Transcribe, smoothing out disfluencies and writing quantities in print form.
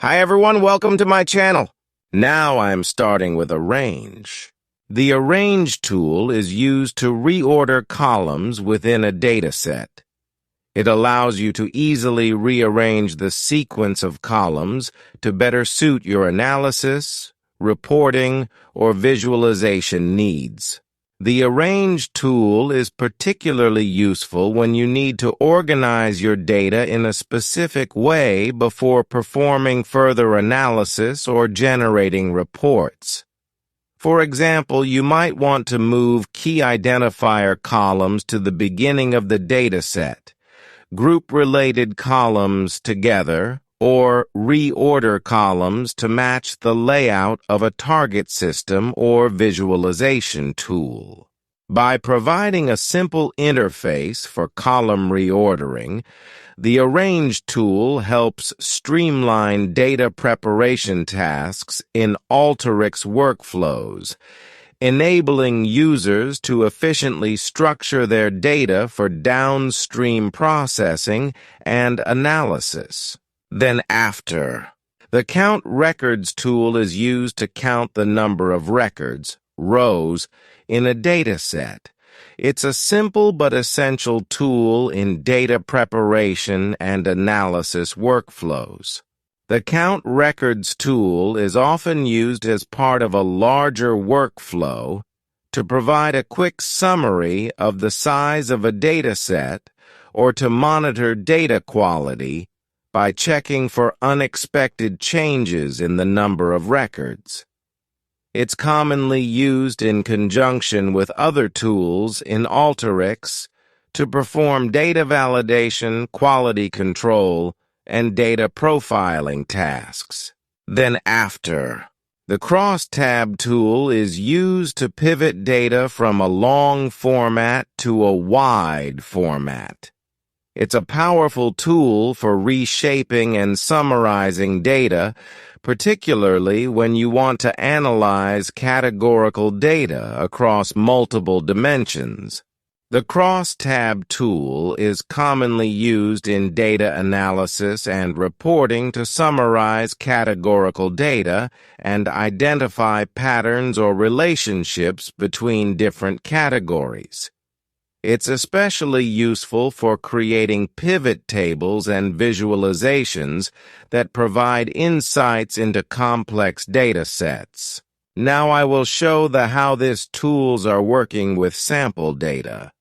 Hi everyone, welcome to my channel. Now I'm starting with Arrange. The Arrange tool is used to reorder columns within a dataset. It allows you to easily rearrange the sequence of columns to better suit your analysis, reporting, or visualization needs. The Arrange tool is particularly useful when you need to organize your data in a specific way before performing further analysis or generating reports. For example, you might want to move key identifier columns to the beginning of the dataset, group related columns together, or reorder columns to match the layout of a target system or visualization tool. By providing a simple interface for column reordering, the Arrange tool helps streamline data preparation tasks in ALTERYX workflows, enabling users to efficiently structure their data for downstream processing and analysis. Then after, the Count Records tool is used to count the number of records, rows, in a dataset. It's a simple but essential tool in data preparation and analysis workflows. The Count Records tool is often used as part of a larger workflow to provide a quick summary of the size of a dataset or to monitor data quality by checking for unexpected changes in the number of records. It's commonly used in conjunction with other tools in ALTERYX to perform data validation, quality control, and data profiling tasks. Then after, the Crosstab tool is used to pivot data from a long format to a wide format. It's a powerful tool for reshaping and summarizing data, particularly when you want to analyze categorical data across multiple dimensions. The Crosstab tool is commonly used in data analysis and reporting to summarize categorical data and identify patterns or relationships between different categories. It's especially useful for creating pivot tables and visualizations that provide insights into complex data sets. Now I will show how these tools are working with sample data.